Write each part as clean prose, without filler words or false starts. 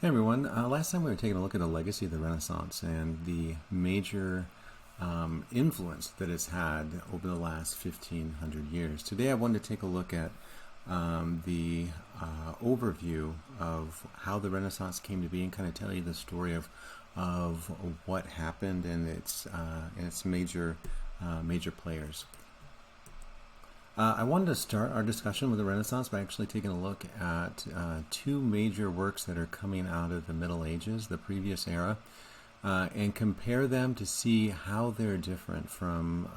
Hey everyone, last time we were taking a look at the legacy of the Renaissance and the major influence that it's had over the last 1500 years. Today I wanted to take a look at the overview of how the Renaissance came to be and kind of tell you the story of what happened and its major players. I wanted to start our discussion with the Renaissance by actually taking a look at two major works that are coming out of the Middle Ages, the previous era, and compare them to see how they're different from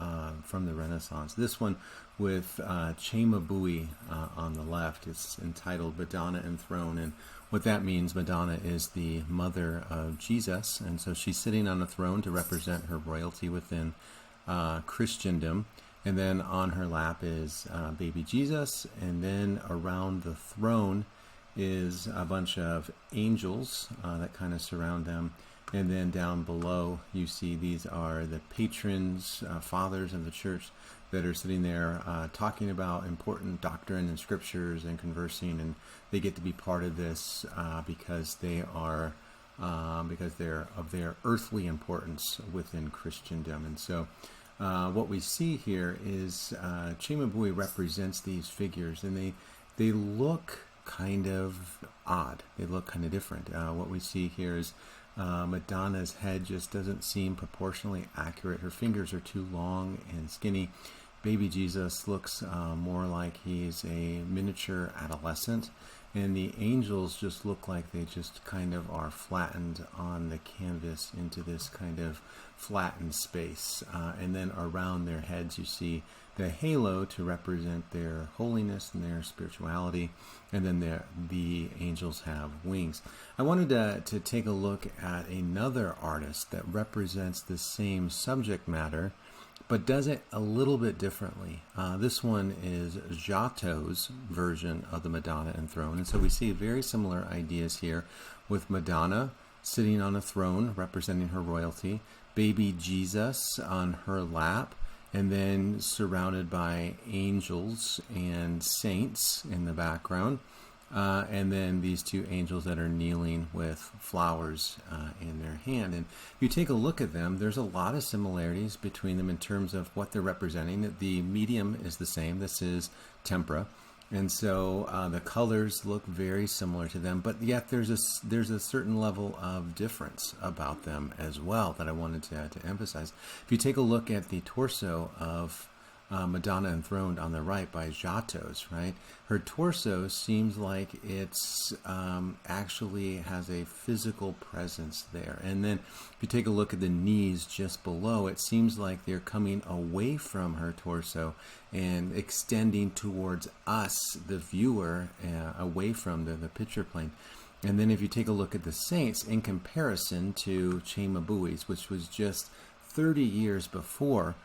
the Renaissance. This one with Cimabue on the left. It's entitled Madonna Enthroned, and what that means, Madonna is the mother of Jesus, and so she's sitting on a throne to represent her royalty within Christendom. And then on her lap is baby Jesus, and then around the throne is a bunch of angels that kind of surround them. And then down below you see these are the patrons, fathers of the church that are sitting there talking about important doctrine and scriptures and conversing, and they get to be part of this because they're of their earthly importance within Christendom. And so what we see here is Cimabue represents these figures, and they look kind of odd. They look kind of different. What we see here is Madonna's head just doesn't seem proportionally accurate. Her fingers are too long and skinny. Baby Jesus looks more like he's a miniature adolescent. And the angels just look like they just kind of are flattened on the canvas into this kind of flattened space. And then around their heads you see the halo to represent their holiness and their spirituality. And then the angels have wings. I wanted to take a look at another artist that represents the same subject matter, but does it a little bit differently. This one is Giotto's version of the Madonna Enthroned. And so we see very similar ideas here with Madonna sitting on a throne representing her royalty, baby Jesus on her lap, and then surrounded by angels and saints in the background. And then these two angels that are kneeling with flowers in their hand. And if you take a look at them, there's a lot of similarities between them in terms of what they're representing. The medium is the same. This is tempera. And so the colors look very similar to them, but yet there's a certain level of difference about them as well that I wanted to emphasize. If you take a look at the torso of Madonna Enthroned on the right by Giotto's, right? Her torso seems like it's actually has a physical presence there. And then if you take a look at the knees just below, it seems like they're coming away from her torso and extending towards us, the viewer, away from the picture plane. And then if you take a look at the saints in comparison to Cimabue's, which was just 30 years before,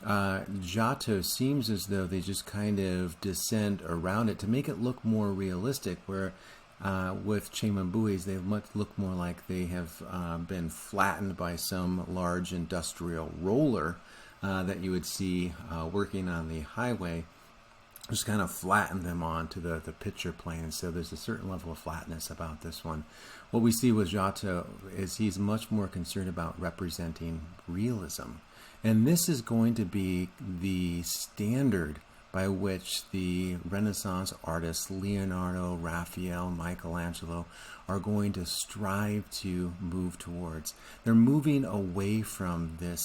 Giotto seems as though they just kind of descend around it to make it look more realistic, where with Cimabue's they look more like they have been flattened by some large industrial roller that you would see working on the highway, just kind of flatten them onto the picture plane. So there's a certain level of flatness about this one. What we see with Giotto is he's much more concerned about representing realism. And this is going to be the standard by which the Renaissance artists, Leonardo, Raphael, Michelangelo, are going to strive to move towards. They're moving away from this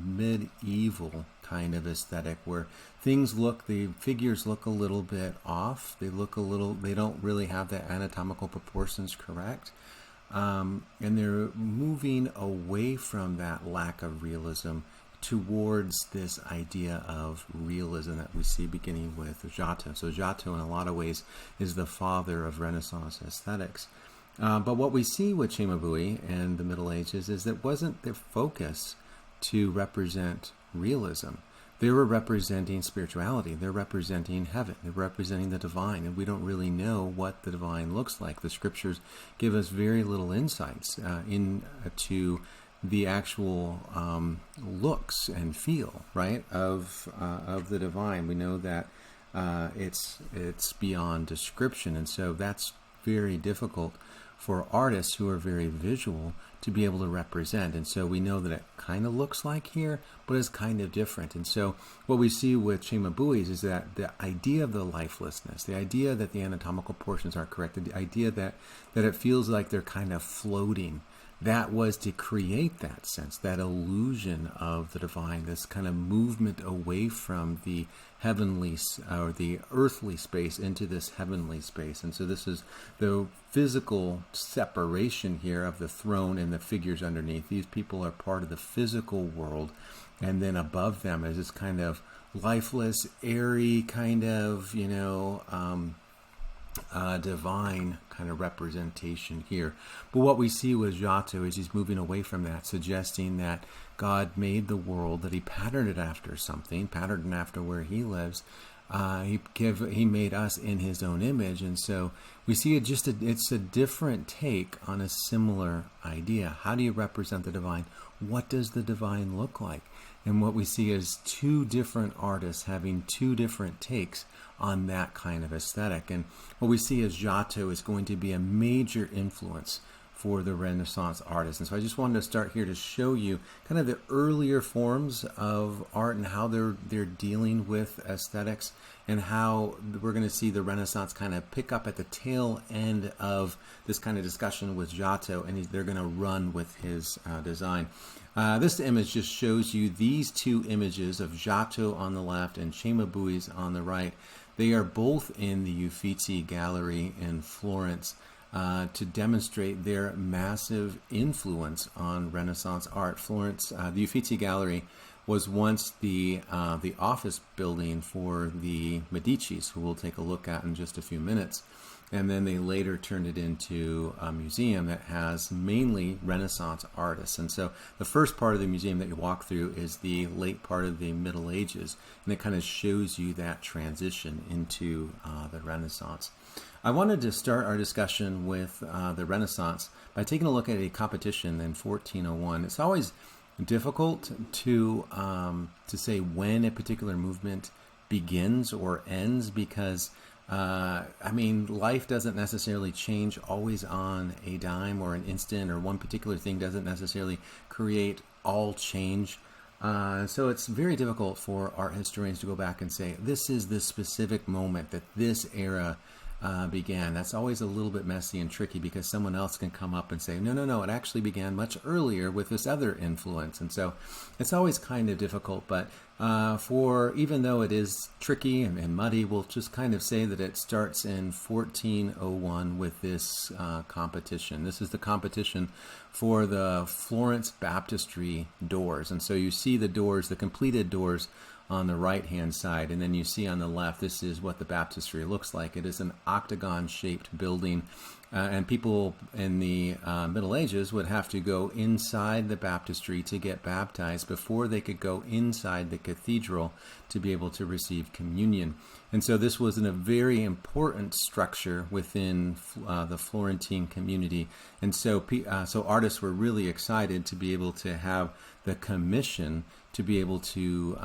medieval kind of aesthetic where the figures look a little bit off. They don't really have the anatomical proportions correct. And they're moving away from that lack of realism towards this idea of realism that we see beginning with Giotto. So Giotto, in a lot of ways, is the father of Renaissance aesthetics. But what we see with Cimabue and the Middle Ages is that it wasn't their focus to represent realism. They were representing spirituality. They're representing heaven. They're representing the divine. And we don't really know what the divine looks like. The scriptures give us very little insights into the actual looks and feel, right, of the divine. We know that it's beyond description, and so that's very difficult for artists who are very visual to be able to represent. And so we know that it kind of looks like here, but it's kind of different. And so what we see with Cimabue is that the idea of the lifelessness, the idea that the anatomical portions are corrected, the idea that it feels like they're kind of floating, that was to create that sense, that illusion of the divine, this kind of movement away from the heavenly or the earthly space into this heavenly space. And so this is the physical separation here of the throne and the figures underneath. These people are part of the physical world, and then above them is this kind of lifeless, airy kind of, divine kind of representation here. But what we see with Giotto is he's moving away from that, suggesting that God made the world, that he patterned it after something, patterned it after where he lives. He made us in his own image. And so we see it's a different take on a similar idea. How do you represent the divine? What does the divine look like? And what we see is two different artists having two different takes on that kind of aesthetic. And what we see is Giotto is going to be a major influence for the Renaissance artists. And so I just wanted to start here to show you kind of the earlier forms of art and how they're dealing with aesthetics, and how we're going to see the Renaissance kind of pick up at the tail end of this kind of discussion with Giotto, and they're going to run with his design. This image just shows you these two images of Giotto on the left and Cimabue's on the right. They are both in the Uffizi Gallery in Florence to demonstrate their massive influence on Renaissance art. Florence, the Uffizi Gallery was once the office building for the Medicis, who we'll take a look at in just a few minutes. And then they later turned it into a museum that has mainly Renaissance artists. And so the first part of the museum that you walk through is the late part of the Middle Ages, and it kind of shows you that transition into the Renaissance. I wanted to start our discussion with the Renaissance by taking a look at a competition in 1401. It's always difficult to say when a particular movement begins or ends, because life doesn't necessarily change always on a dime or an instant, or one particular thing doesn't necessarily create all change. So it's very difficult for art historians to go back and say, this is the specific moment that this era began. That's always a little bit messy and tricky, because someone else can come up and say, no, it actually began much earlier with this other influence. And so it's always kind of difficult, but even though it is tricky and muddy, we'll just kind of say that it starts in 1401 with this competition. This is the competition for the Florence baptistry doors. And so you see the doors, the completed doors, on the right-hand side, and then you see on the left, this is what the baptistry looks like. It is an octagon-shaped building, and people in the Middle Ages would have to go inside the baptistry to get baptized before they could go inside the cathedral to be able to receive communion. And so this was a very important structure within the Florentine community. And so artists were really excited to be able to have the commission to be able to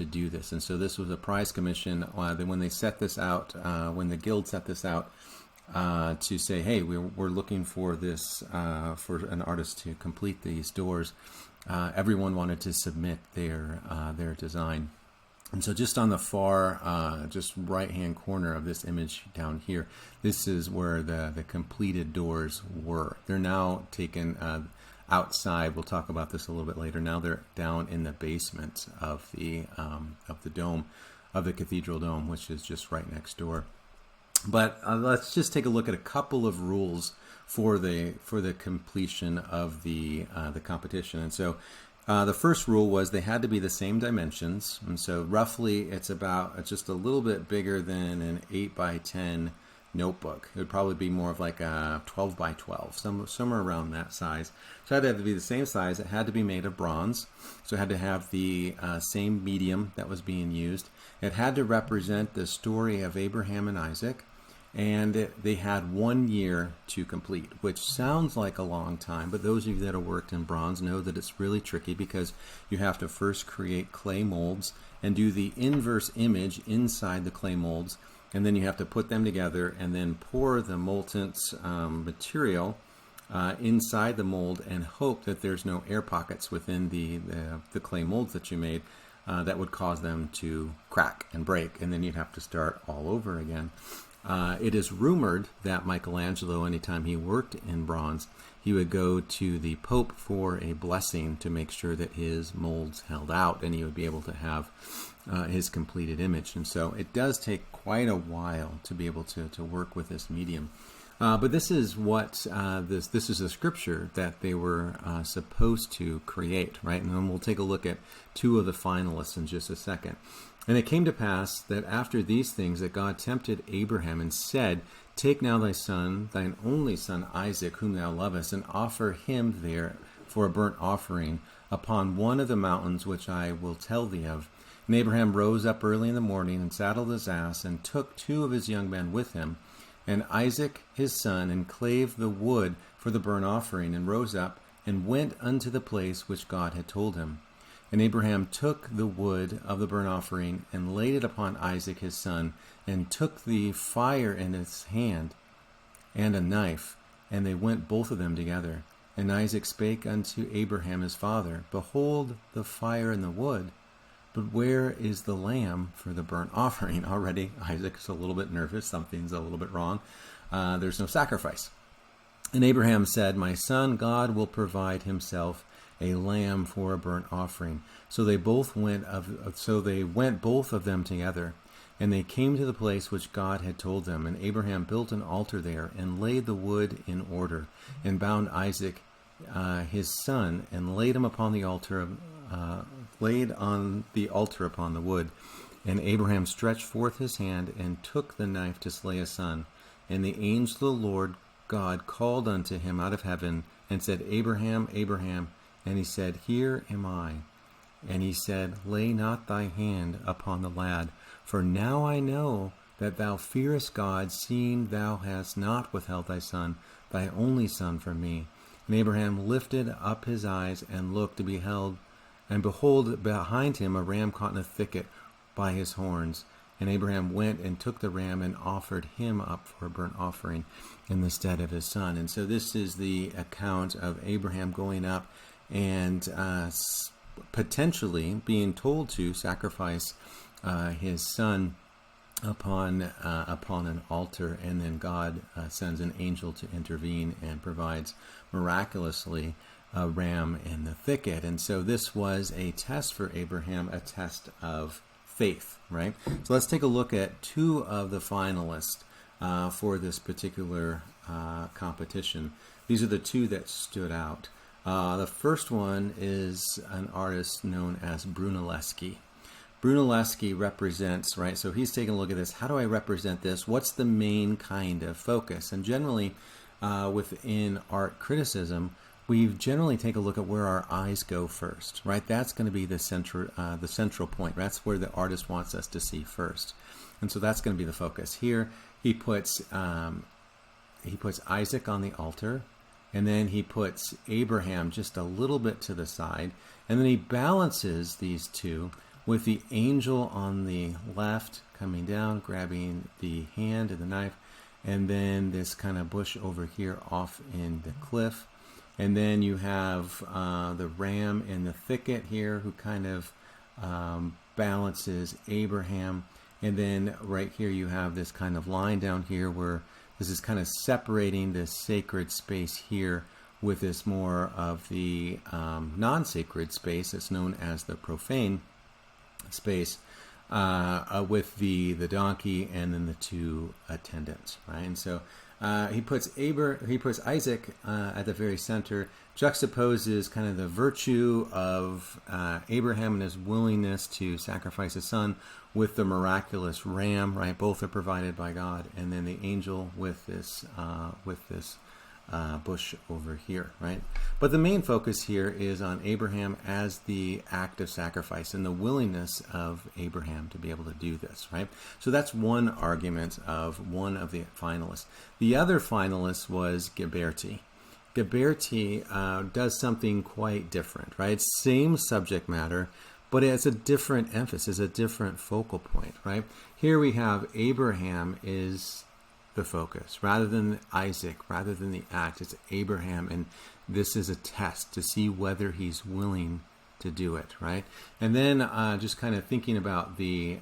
do this. And so this was a prize commission when they set this out, when the guild set this out, to say, hey, we're looking for this, for an artist to complete these doors. Everyone wanted to submit their design. And so just on the far, just right-hand corner of this image down here, this is where the completed doors were. They're now taken outside. We'll talk about this a little bit later. Now they're down in the basement of the dome, of the cathedral dome, which is just right next door. But let's just take a look at a couple of rules for the completion of the competition. And so the first rule was they had to be the same dimensions. And so roughly it's just a little bit bigger than an 8 by 10 notebook. It would probably be more of like a 12 by 12, somewhere around that size. So it had to be the same size. It had to be made of bronze. So it had to have the same medium that was being used. It had to represent the story of Abraham and Isaac. And they had 1 year to complete, which sounds like a long time, but those of you that have worked in bronze know that it's really tricky, because you have to first create clay molds and do the inverse image inside the clay molds, and then you have to put them together and then pour the molten material inside the mold and hope that there's no air pockets within the clay molds that you made that would cause them to crack and break, and then you'd have to start all over again. It is rumored that Michelangelo, anytime he worked in bronze, he would go to the Pope for a blessing to make sure that his molds held out and he would be able to have his completed image. And so it does take quite a while to be able to work with this medium. But this is what this is a scripture that they were supposed to create, right? And then we'll take a look at two of the finalists in just a second. And it came to pass that after these things that God tempted Abraham and said, Take now thy son, thine only son Isaac, whom thou lovest, and offer him there for a burnt offering upon one of the mountains which I will tell thee of. And Abraham rose up early in the morning and saddled his ass and took 2 of his young men with him, and Isaac his son, and clave the wood for the burnt offering, and rose up and went unto the place which God had told him. And Abraham took the wood of the burnt offering and laid it upon Isaac his son, and took the fire in his hand and a knife, and they went both of them together. And Isaac spake unto Abraham his father, Behold the fire and the wood, but where is the lamb for the burnt offering? Already Isaac's a little bit nervous. Something's a little bit wrong. There's no sacrifice. And Abraham said, My son, God will provide himself a lamb for a burnt offering. So they went both of them together. And they came to the place which God had told them. And Abraham built an altar there, and laid the wood in order, and bound Isaac his son, and laid him upon the altar laid on the altar upon the wood. And Abraham stretched forth his hand, and took the knife to slay his son. And the angel of the Lord God called unto him out of heaven, and said, Abraham, Abraham. And he said, Here am I. And he said, Lay not thy hand upon the lad, for now I know that thou fearest God, seeing thou hast not withheld thy son, thy only son, from me. And Abraham lifted up his eyes and looked, and behold, behind him a ram caught in a thicket by his horns. And Abraham went and took the ram and offered him up for a burnt offering in the stead of his son. And so this is the account of Abraham going up and potentially being told to sacrifice his son upon an altar, and then God sends an angel to intervene and provides miraculously a ram in the thicket. And so this was a test for Abraham, a test of faith, right? So let's take a look at 2 of the finalists for this particular competition. These are the 2 that stood out. The first one is an artist known as Brunelleschi. Brunelleschi represents, right, so he's taking a look at this. How do I represent this? What's the main kind of focus? And generally, within art criticism, we generally take a look at where our eyes go first, right? That's going to be the central point. That's where the artist wants us to see first. And so that's going to be the focus. Here, he puts Isaac on the altar, and then he puts Abraham just a little bit to the side, and then he balances these 2 with the angel on the left coming down, grabbing the hand and the knife, and then this kind of bush over here off in the cliff. And then you have the ram in the thicket here, who kind of balances Abraham. And then right here you have this kind of line down here where this is kind of separating this sacred space here with this more of the non-sacred space that's known as the profane space, with the donkey and then the 2 attendants, right? And so he puts Isaac at the very center, juxtaposes kind of the virtue of Abraham and his willingness to sacrifice his son with the miraculous ram, right? Both are provided by God, and then the angel with this bush over here, right? But the main focus here is on Abraham as the act of sacrifice and the willingness of Abraham to be able to do this, right? So that's one argument of one of the finalists. The other finalist was Ghiberti. Ghiberti does something quite different, right? Same subject matter, but it's a different emphasis, a different focal point, right? Here we have Abraham is the focus, rather than Isaac, rather than the act. It's Abraham, and this is a test to see whether he's willing to do it, right? And then just kind of thinking about the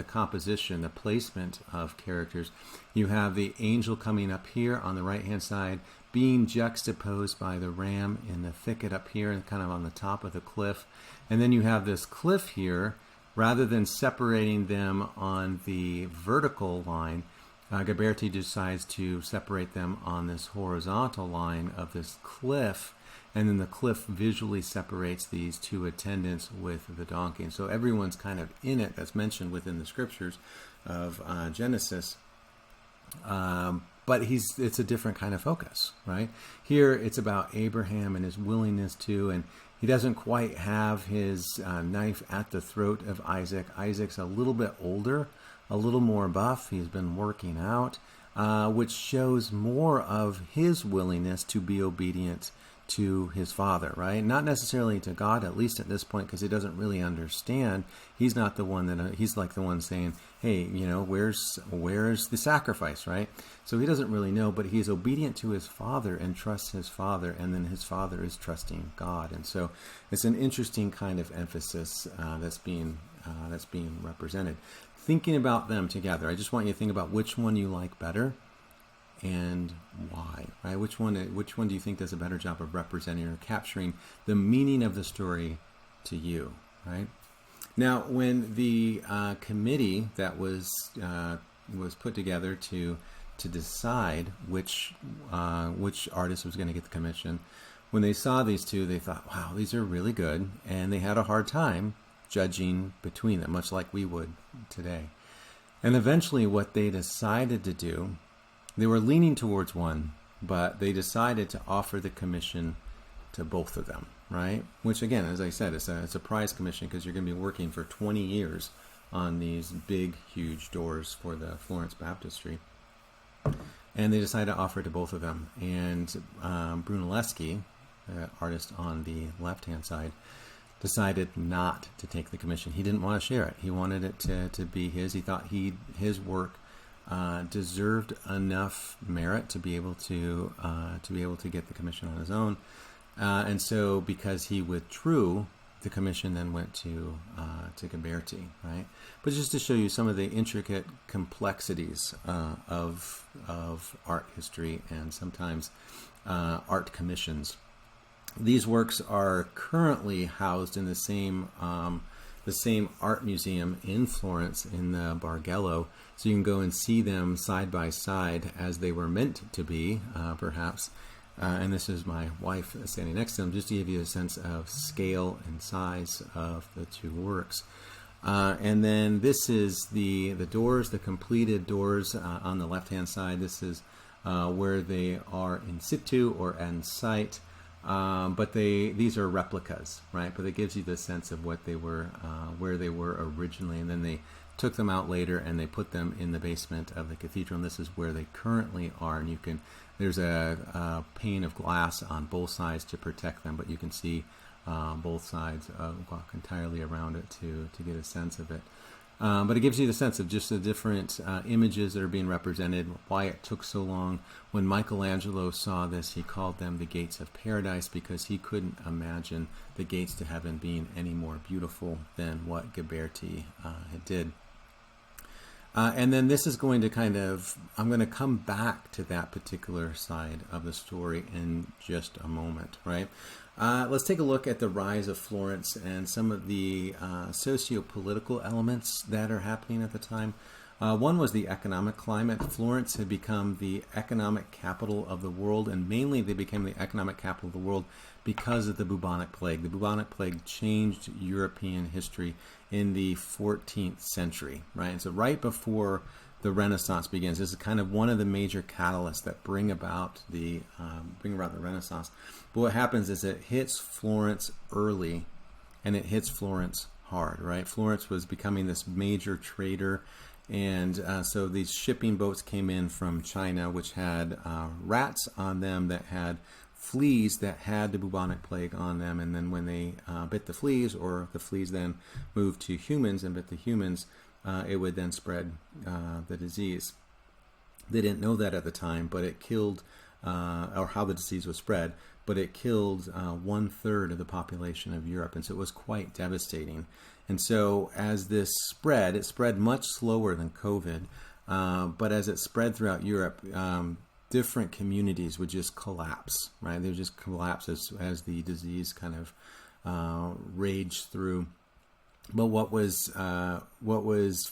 composition, the placement of characters. You have the angel coming up here on the right-hand side, being juxtaposed by the ram in the thicket up here and kind of on the top of the cliff. And then you have this cliff here, rather than separating them on the vertical line, Ghiberti decides to separate them on this horizontal line of this cliff, and then the cliff visually separates these two attendants with the donkey. And so everyone's kind of in it, that's mentioned within the scriptures of Genesis. But it's a different kind of focus, right? Here it's about Abraham and his willingness to, and he doesn't quite have his knife at the throat of Isaac. Isaac's a little bit older, a little more buff. He's been working out, which shows more of his willingness to be obedient to his father, right? Not necessarily to God, at least at this point, because he doesn't really understand. He's not the one that, he's like the one saying, hey, where's the sacrifice, right? So he doesn't really know, but he's obedient to his father and trusts his father, and then his father is trusting God. And so it's an interesting kind of emphasis that's being represented. Thinking about them together, I just want you to think about which one you like better and why, right? Which one do you think does a better job of representing or capturing the meaning of the story to you, right? Now, when the committee that was put together to decide which artist was going to get the commission, when they saw these two, they thought, wow, these are really good, and they had a hard time judging between them, much like we would today. And eventually what they decided to do, they were leaning towards one, but they decided to offer the commission to both of them, right? Which, again, as I said, it's a prize commission, because you're going to be working for 20 years on these big, huge doors for the Florence Baptistry. And they decided to offer it to both of them. And Brunelleschi, the artist on the left-hand side, decided not to take the commission. He didn't want to share it. He wanted it to be his. He thought his work deserved enough merit to be able to get the commission on his own. And so, because he withdrew, the commission then went to Ghiberti, right? But just to show you some of the intricate complexities of art history and sometimes art commissions. These works are currently housed in the same art museum in Florence, in the Bargello, so you can go and see them side by side as they were meant to be, perhaps. And this is my wife standing next to them, just to give you a sense of scale and size of the two works. And then this is the doors, the completed doors on the left-hand side. This is where they are in situ or en site. But these are replicas, right? But it gives you the sense of what they were, where they were originally, and then they took them out later and they put them in the basement of the cathedral. And this is where they currently are. And there's a pane of glass on both sides to protect them, but you can see both sides walk entirely around it to get a sense of it. But it gives you the sense of just the different images that are being represented, why it took so long. When Michelangelo saw this, he called them the gates of paradise, because he couldn't imagine the gates to heaven being any more beautiful than what Ghiberti did. And then this is going to I'm going to come back to that particular side of the story in just a moment, right? Let's take a look at the rise of Florence and some of the socio-political elements that are happening at the time. One was the economic climate. Florence had become the economic capital of the world, and mainly they became the economic capital of the world because of the bubonic plague. The bubonic plague changed European history in the 14th century, right? And so right before the Renaissance begins, this is kind of one of the major catalysts that bring about the Renaissance. But what happens is it hits Florence early, and it hits Florence hard, right? Florence was becoming this major trader, and so these shipping boats came in from China, which had rats on them that had fleas that had the bubonic plague on them, and then when they bit the fleas, or the fleas then moved to humans and bit the humans, it would then spread the disease. They didn't know that at the time, but it killed, or how the disease was spread, but it killed 1/3 of the population of Europe, and so it was quite devastating. And so as this spread, it spread much slower than COVID, but as it spread throughout Europe, different communities would just collapse, right? They would just collapse as the disease kind of raged through. But what was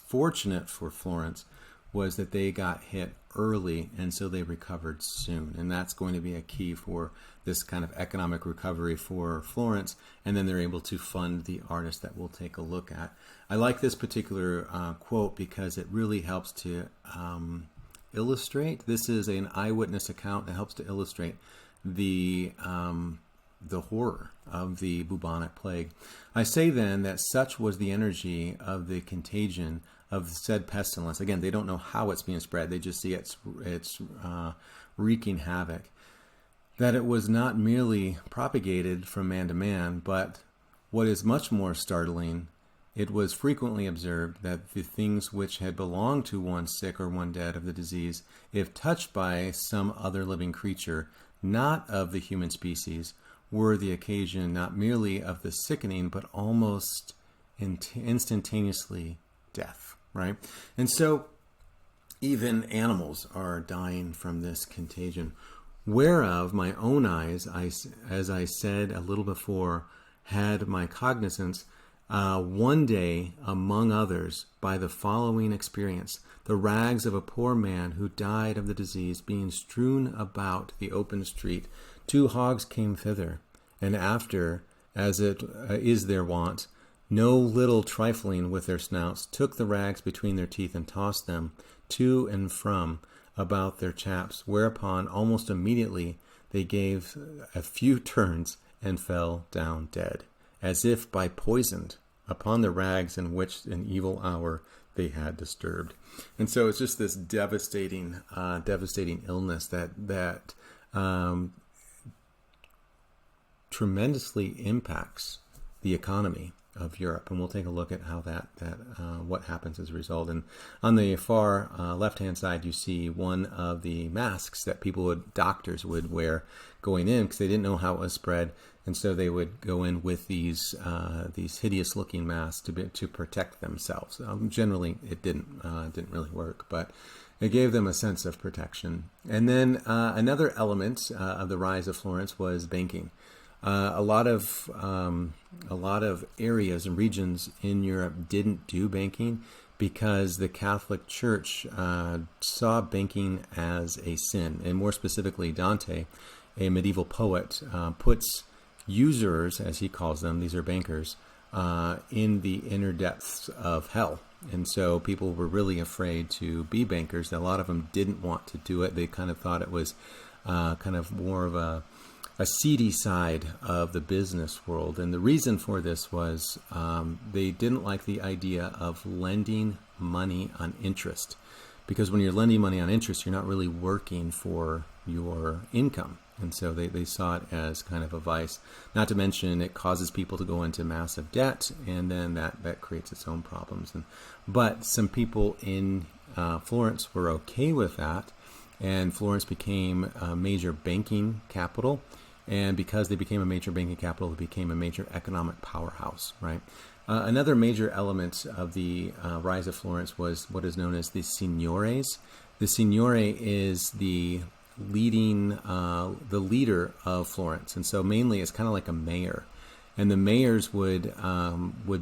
fortunate for Florence was that they got hit early, and so they recovered soon. And that's going to be a key for this kind of economic recovery for Florence. And then they're able to fund the artists that we'll take a look at. I like this particular quote because it really helps to illustrate. This is an eyewitness account that helps to illustrate the horror of the bubonic plague. I say then that such was the energy of the contagion of said pestilence. Again, they don't know how it's being spread. They just see it's wreaking havoc. That it was not merely propagated from man to man, but what is much more startling, it was frequently observed that the things which had belonged to one sick or one dead of the disease, if touched by some other living creature, not of the human species, were the occasion not merely of the sickening, but almost instantaneously death, right? And so even animals are dying from this contagion, whereof my own eyes, as I said a little before, had my cognizance, one day, among others, by the following experience: the rags of a poor man who died of the disease being strewn about the open street, 2 hogs came thither, and after, as it is their wont, no little trifling with their snouts, took the rags between their teeth and tossed them to and from about their chaps, whereupon almost immediately they gave a few turns and fell down dead, as if by poisoned, upon the rags in which an evil hour they had disturbed. And so it's just this devastating illness that tremendously impacts the economy of Europe, and we'll take a look at how what happens as a result. And on the far left-hand side, you see one of the masks that doctors would wear going in, because they didn't know how it was spread, and so they would go in with these hideous-looking masks to protect themselves. Generally, it didn't really work, but it gave them a sense of protection. And then another element of the rise of Florence was banking. A lot of areas and regions in Europe didn't do banking because the Catholic Church saw banking as a sin. And more specifically, Dante, a medieval poet, puts usurers, as he calls them, these are bankers, in the inner depths of hell. And so people were really afraid to be bankers. A lot of them didn't want to do it. They kind of thought it was kind of more of a seedy side of the business world. And the reason for this was they didn't like the idea of lending money on interest. Because when you're lending money on interest, you're not really working for your income. And so they saw it as kind of a vice. Not to mention it causes people to go into massive debt, and then that creates its own problems. But some people in Florence were okay with that, and Florence became a major banking capital. And because they became a major banking capital, it became a major economic powerhouse, right? Another major element of the rise of Florence was what is known as the signores. The signore is the leader of Florence, and so mainly it's kind of like a mayor. And the mayors would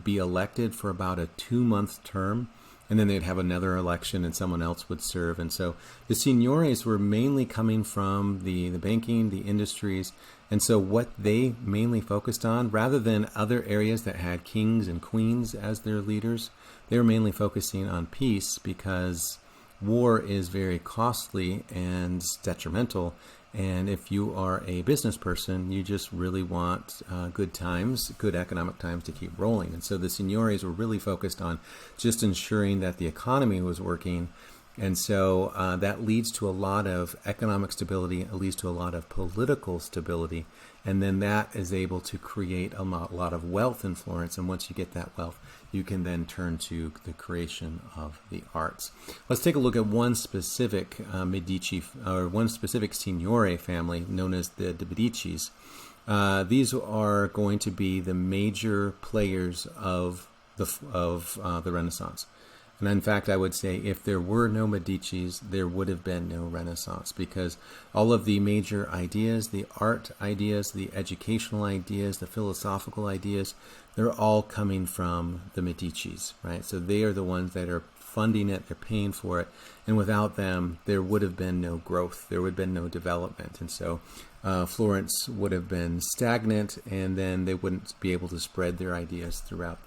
be elected for about a 2-month term, and then they'd have another election and someone else would serve. And so the signores were mainly coming from the banking, the industries. And so what they mainly focused on, rather than other areas that had kings and queens as their leaders, they were mainly focusing on peace, because war is very costly and detrimental. And if you are a business person, you just really want good times, good economic times to keep rolling. And so the signores were really focused on just ensuring that the economy was working, And so that leads to a lot of economic stability. It leads to a lot of political stability. And then that is able to create a lot of wealth in Florence. And once you get that wealth, you can then turn to the creation of the arts. Let's take a look at one specific Medici, or one specific Signore family known as the Medicis. These are going to be the major players of the Renaissance. And in fact, I would say if there were no Medicis, there would have been no Renaissance, because all of the major ideas, the art ideas, the educational ideas, the philosophical ideas, they're all coming from the Medicis, right? So they are the ones that are funding it, they're paying for it, and without them, there would have been no growth, there would have been no development. And so Florence would have been stagnant, and then they wouldn't be able to spread their ideas throughout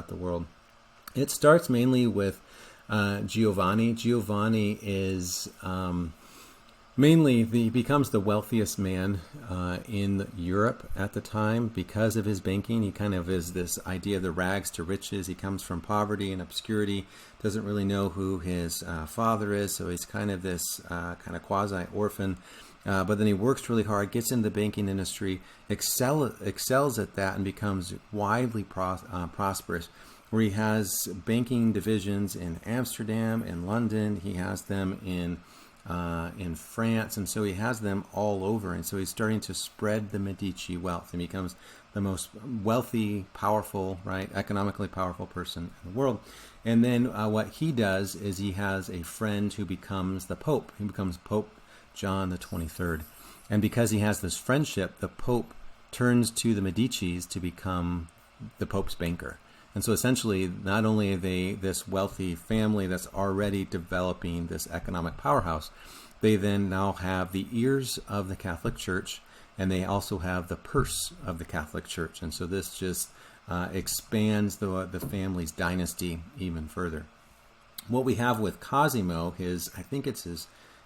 the world. It starts mainly with Giovanni. Giovanni is he becomes the wealthiest man in Europe at the time because of his banking. He kind of is this idea of the rags to riches. He comes from poverty and obscurity, doesn't really know who his father is, so he's kind of this kind of quasi-orphan. But then he works really hard, gets into the banking industry, excels at that, and becomes widely prosperous, where he has banking divisions in Amsterdam, in London. He has them in France, and so he has them all over. And so he's starting to spread the Medici wealth, and becomes the most wealthy, powerful, right, economically powerful person in the world. And then what he does is he has a friend who becomes the Pope. He becomes Pope John the 23rd. And because he has this friendship, the Pope turns to the Medicis to become the Pope's banker. And so essentially, not only are they this wealthy family that's already developing this economic powerhouse, they then now have the ears of the Catholic Church, and they also have the purse of the Catholic Church. And so this just expands the family's dynasty even further. What we have with Cosimo, I think it's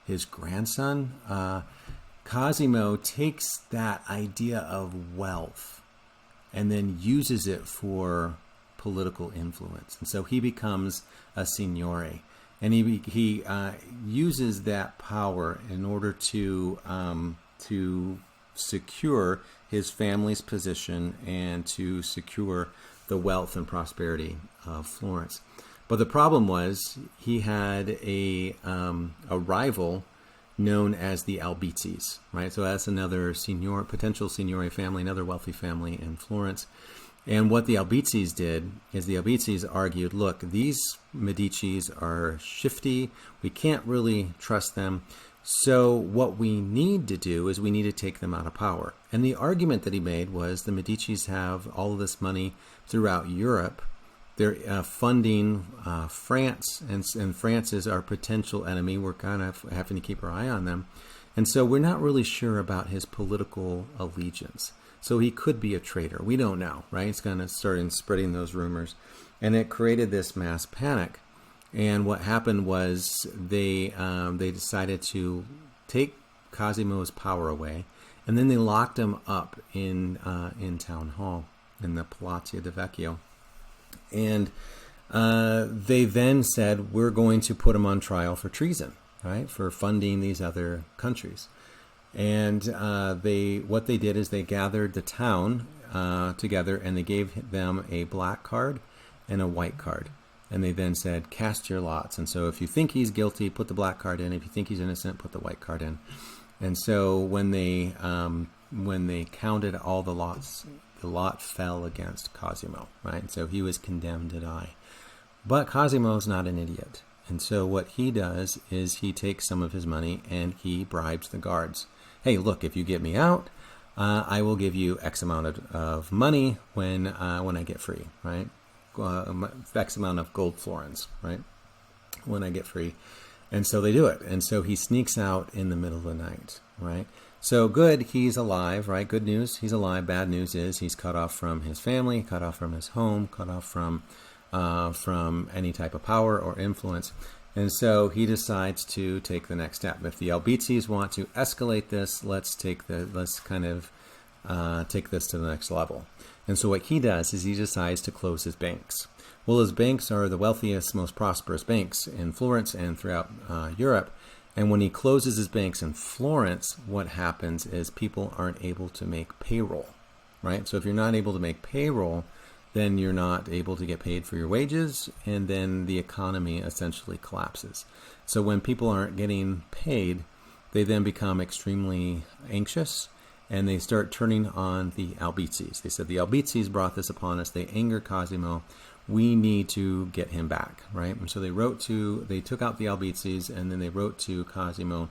his grandson, Cosimo takes that idea of wealth and then uses it for political influence. And so he becomes a signore, and he uses that power in order to secure his family's position and to secure the wealth and prosperity of Florence. But the problem was he had a rival known as the Albicis, right? So that's another potential signore family, another wealthy family in Florence. And what the Albicis did is the Albicis argued, look, these Medicis are shifty. We can't really trust them. So what we need to do is we need to take them out of power. And the argument that he made was the Medicis have all of this money throughout Europe. They're funding France, and France is our potential enemy. We're kind of having to keep our eye on them. And so we're not really sure about his political allegiance. So he could be a traitor. We don't know, right? It's kind of started spreading those rumors. And it created this mass panic. And what happened was they decided to take Cosimo's power away, and then they locked him up in town hall in the Palazzo di Vecchio. And they then said, we're going to put him on trial for treason, right, for funding these other countries. And what they did is they gathered the town together, and they gave them a black card and a white card. And they then said, cast your lots. And so if you think he's guilty, put the black card in. If you think he's innocent, put the white card in. And so when they counted all the lots, the lot fell against Cosimo, right? So he was condemned to die. But Cosimo's not an idiot. And so what he does is he takes some of his money and he bribes the guards. Hey, look, if you get me out, I will give you X amount of money when I get free, right? X amount of gold florins, right? When I get free. And so they do it. And so he sneaks out in the middle of the night, right? So good, he's alive, right? Good news, he's alive. Bad news is he's cut off from his family, cut off from his home, cut off from any type of power or influence. And so he decides to take the next step. If the Albicis want to escalate this, let's take this to the next level. And so what he does is he decides to close his banks. Well, his banks are the wealthiest, most prosperous banks in Florence and throughout Europe. And when he closes his banks in Florence, what happens is people aren't able to make payroll, right? So if you're not able to make payroll, then you're not able to get paid for your wages, and then the economy essentially collapses. So when people aren't getting paid, they then become extremely anxious, and they start turning on the Albizzis. They said the Albizzis brought this upon us. They anger Cosimo. We need to get him back, right? And so they took out the Albizzis, and then they wrote to Cosimo,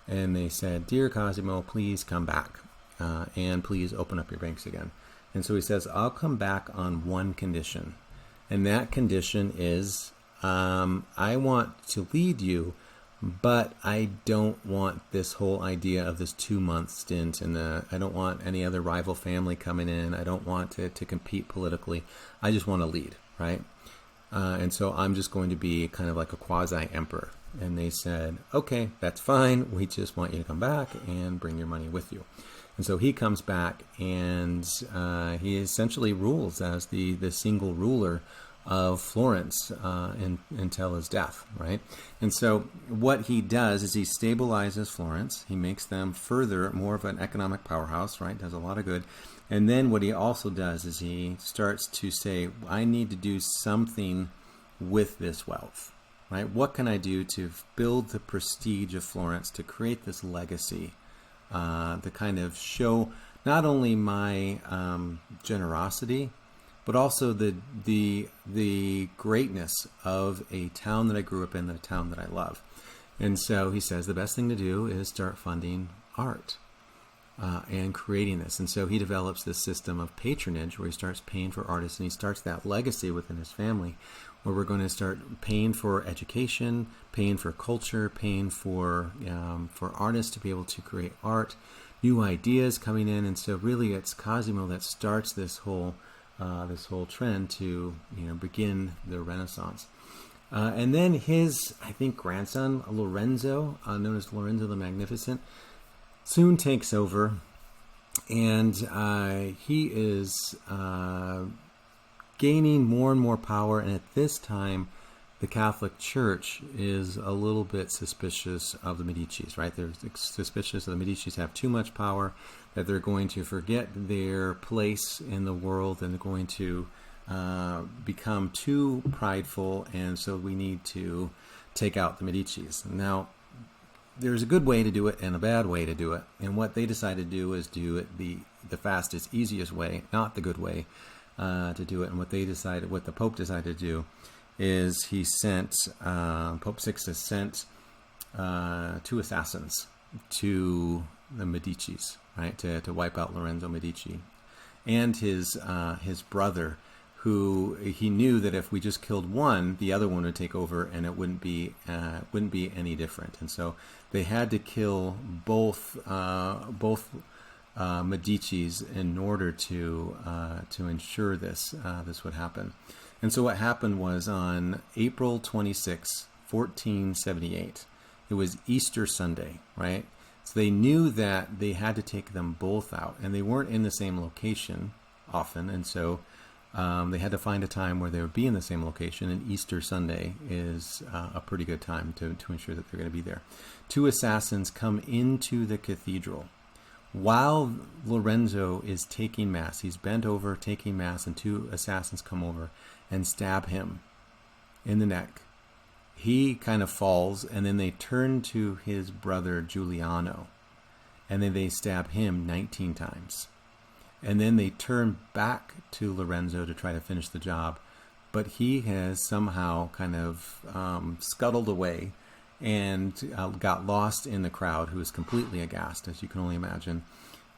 and they said, "Dear Cosimo, please come back, and please open up your banks again." And so he says, "I'll come back on one condition, and that condition is I want to lead you, but I don't want this whole idea of this 2-month stint, and I don't want any other rival family coming in. I don't want to compete politically. I just want to lead, right? And so I'm just going to be kind of like a quasi-emperor." And they said, "Okay, that's fine. We just want you to come back and bring your money with you." And so he comes back, and he essentially rules as the single ruler of Florence until his death, right? And so what he does is he stabilizes Florence. He makes them further more of an economic powerhouse, right? Does a lot of good. And then what he also does is he starts to say, I need to do something with this wealth, right? What can I do to build the prestige of Florence, to create this legacy, to kind of show not only my generosity, but also the greatness of a town that I grew up in, the town that I love. And so he says the best thing to do is start funding art and creating this. And so he develops this system of patronage where he starts paying for artists, and he starts that legacy within his family where we're going to start paying for education, paying for culture, paying for artists to be able to create art, new ideas coming in. And so really it's Cosimo that starts this whole trend to begin the Renaissance. And then his, I think, grandson, Lorenzo, known as Lorenzo the Magnificent, soon takes over, and he is gaining more and more power. And at this time, the Catholic Church is a little bit suspicious of the Medicis, right? They're suspicious that the Medicis have too much power, that they're going to forget their place in the world, and they're going to become too prideful, and so we need to take out the Medicis. Now, there's a good way to do it and a bad way to do it, and what they decided to do is do it the fastest, easiest way, not the good way to do it. And what the Pope decided to do is he sent, Pope Sixtus sent 2 assassins to the Medicis, right, to wipe out Lorenzo Medici, and his brother, who he knew that if we just killed one, the other one would take over, and it wouldn't be any different. And so they had to kill both Medicis in order to ensure this would happen. And so what happened was on April 26, 1478, it was Easter Sunday, right? So they knew that they had to take them both out, and they weren't in the same location often, and so they had to find a time where they would be in the same location, and Easter Sunday is a pretty good time to ensure that they're going to be there. 2 assassins come into the cathedral while Lorenzo is taking Mass. He's bent over taking Mass, and 2 assassins come over and stab him in the neck. He kind of falls, and then they turn to his brother Giuliano, and then they stab him 19 times. And then they turn back to Lorenzo to try to finish the job, but he has somehow kind of scuttled away and got lost in the crowd, who is completely aghast, as you can only imagine.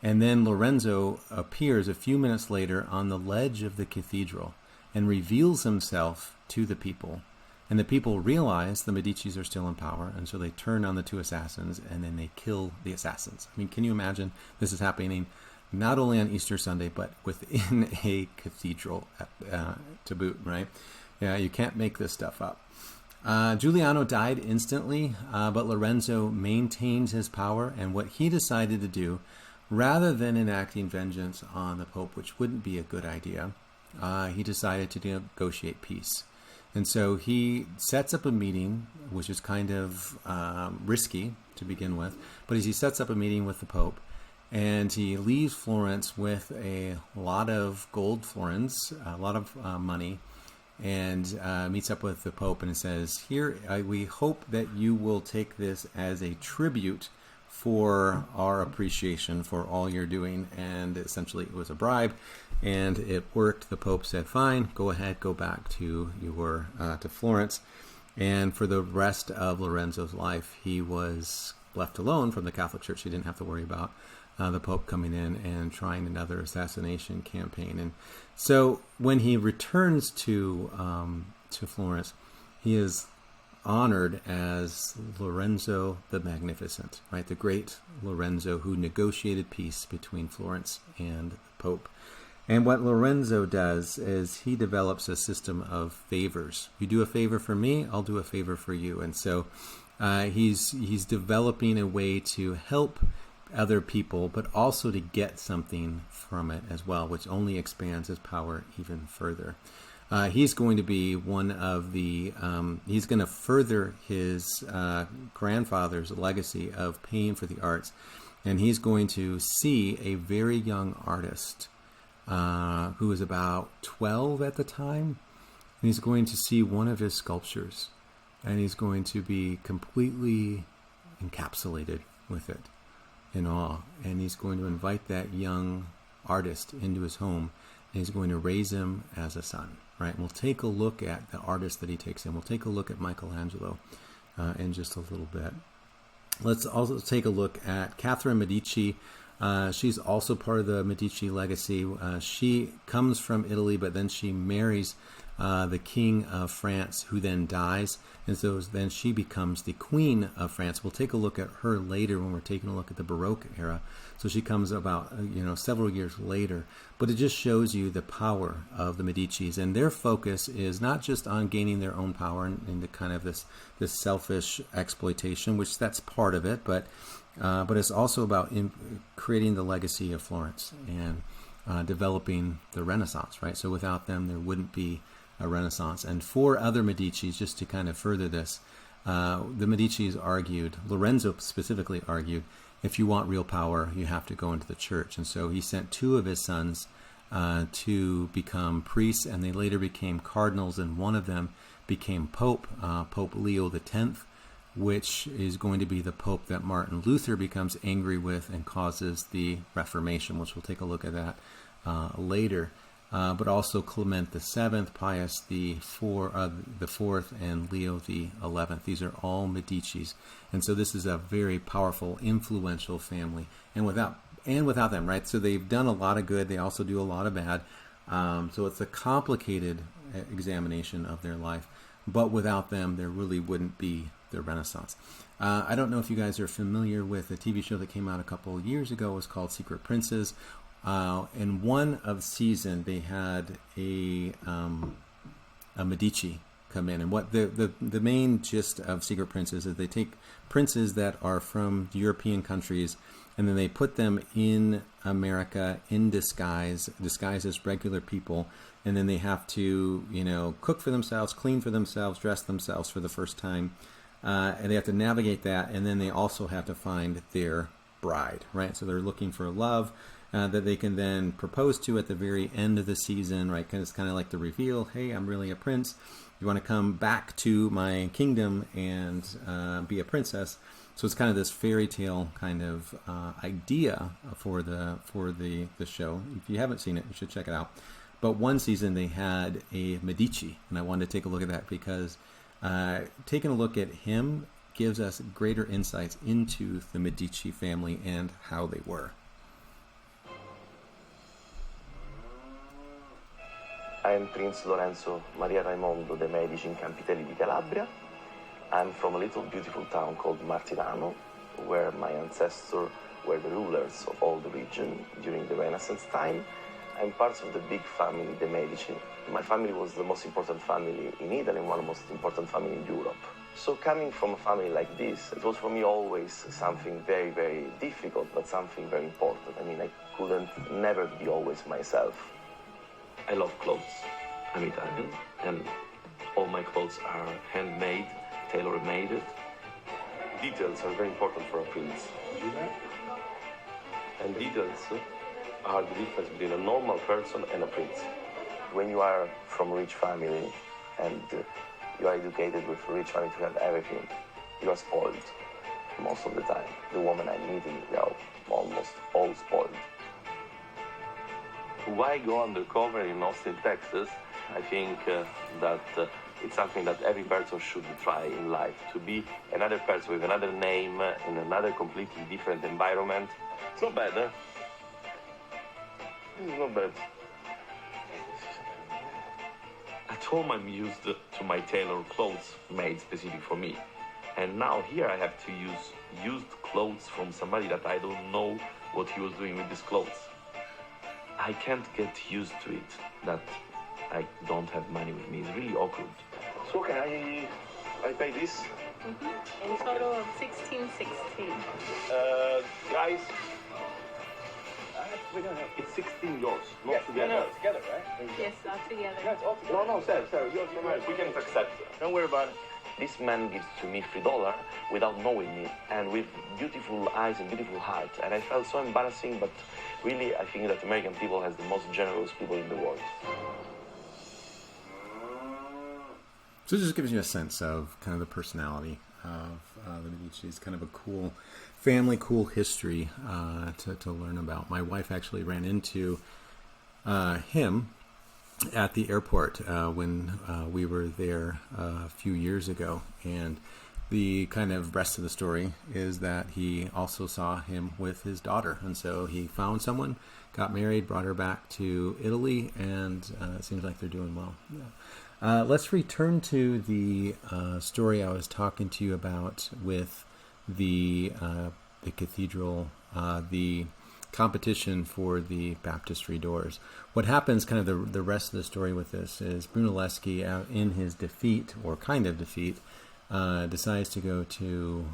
And then Lorenzo appears a few minutes later on the ledge of the cathedral and reveals himself to the people. And the people realize the Medicis are still in power, and so they turn on the 2 assassins, and then they kill the assassins. I mean, can you imagine this is happening not only on Easter Sunday, but within a cathedral to boot, right? Yeah, you can't make this stuff up. Giuliano died instantly, but Lorenzo maintains his power, and what he decided to do, rather than enacting vengeance on the Pope, which wouldn't be a good idea, he decided to negotiate peace. And so he sets up a meeting, which is kind of risky to begin with, but as he sets up a meeting with the Pope, and he leaves Florence with a lot of gold florins, a lot of money, and meets up with the Pope and says, "Here, we hope that you will take this as a tribute for our appreciation for all you're doing." And essentially it was a bribe, and it worked. The Pope said, "Fine, go ahead, go back to to Florence." And for the rest of Lorenzo's life, he was left alone from the Catholic Church. He didn't have to worry about the Pope coming in and trying another assassination campaign. And so when he returns to Florence, he is honored as Lorenzo the Magnificent, right? The great Lorenzo who negotiated peace between Florence and the Pope. And what Lorenzo does is he develops a system of favors. You do a favor for me, I'll do a favor for you. And so he's developing a way to help other people, but also to get something from it as well, which only expands his power even further. He's going to be one of the, he's going to further his grandfather's legacy of paying for the arts. And he's going to see a very young artist who was about 12 at the time. And he's going to see one of his sculptures, and he's going to be completely encapsulated with it in awe. And he's going to invite that young artist into his home, and he's going to raise him as a son. Right, and we'll take a look at the artist that he takes in. We'll take a look at Michelangelo in just a little bit. Let's also take a look at Catherine Medici. She's also part of the Medici legacy. She comes from Italy, but then she marries the King of France, who then dies. And so then she becomes the Queen of France. We'll take a look at her later when we're taking a look at the Baroque era. So she comes about, several years later. But it just shows you the power of the Medicis. And their focus is not just on gaining their own power and the kind of this selfish exploitation, which that's part of it, but it's also about creating the legacy of Florence and developing the Renaissance, right? So without them, there wouldn't be a Renaissance. And for other Medicis, just to kind of further this, the Medicis argued, Lorenzo specifically argued, if you want real power, you have to go into the church. And so he sent two of his sons to become priests, and they later became cardinals, and one of them became Pope, Pope Leo X, which is going to be the Pope that Martin Luther becomes angry with and causes the Reformation, which we'll take a look at that later. But also Clement VII, Pius the Fourth, and Leo XI. These are all Medicis, and so this is a very powerful, influential family. And without them, right? So they've done a lot of good. They also do a lot of bad. So it's a complicated examination of their life. But without them, there really wouldn't be the Renaissance. I don't know if you guys are familiar with a TV show that came out a couple of years ago. It was called Secret Princes. In one of the season, they had a Medici come in, and what the main gist of Secret Princes is they take princes that are from European countries, and then they put them in America in disguised as regular people, and then they have to cook for themselves, clean for themselves, dress themselves for the first time, and they have to navigate that, and then they also have to find their bride, right? So they're looking for love. That they can then propose to at the very end of the season, right? Because it's kind of like the reveal, hey, I'm really a prince. You want to come back to my kingdom and be a princess. So it's kind of this fairy tale kind of idea for the show. If you haven't seen it, you should check it out. But one season they had a Medici, and I wanted to take a look at that because taking a look at him gives us greater insights into the Medici family and how they were. I am Prince Lorenzo Maria Raimondo de' Medici in Campitelli di Calabria. I'm from a little beautiful town called Martirano, where my ancestors were the rulers of all the region during the Renaissance time. I'm part of the big family, the Medici. My family was the most important family in Italy and one of the most important families in Europe. So coming from a family like this, it was for me always something very, very difficult, but something very important. I mean, I couldn't never be always myself. I love clothes. I'm Italian, and all my clothes are handmade, tailor-made. Details are very important for a prince. And details are the difference between a normal person and a prince. When you are from a rich family and you are educated with a rich family to have everything, you are spoiled most of the time. The women I'm meeting, they are almost all spoiled. Why go undercover in Austin, Texas? I think that it's something that every person should try in life, to be another person with another name in another completely different environment. It's not bad, eh? It's not bad. At home I'm used to my tailor clothes made specific for me. And now here I have to use used clothes from somebody that I don't know what he was doing with these clothes. I can't get used to it, that I don't have money with me. It's really awkward. So can I pay this? In total of 1616. Guys, we don't have. It's 16 yours, not together. No, together, right? Yes, all together. No, it's all together. No, sir, yours. We can accept. Don't worry about it. This man gives to me $3 without knowing me, and with beautiful eyes and beautiful heart. And I felt so embarrassing, but really I think that American people has the most generous people in the world. So it just gives you a sense of kind of the personality of the Medicis, kind of a cool family, cool history to learn about. My wife actually ran into him at the airport when we were there a few years ago, and the kind of rest of the story is that he also saw him with his daughter, and so he found someone, got married, brought her back to Italy, and it seems like they're doing well. Let's return to the story I was talking to you about with the cathedral, the competition for the baptistry doors. What happens, kind of the rest of the story with this, is Brunelleschi, in his defeat, or kind of defeat, decides to go to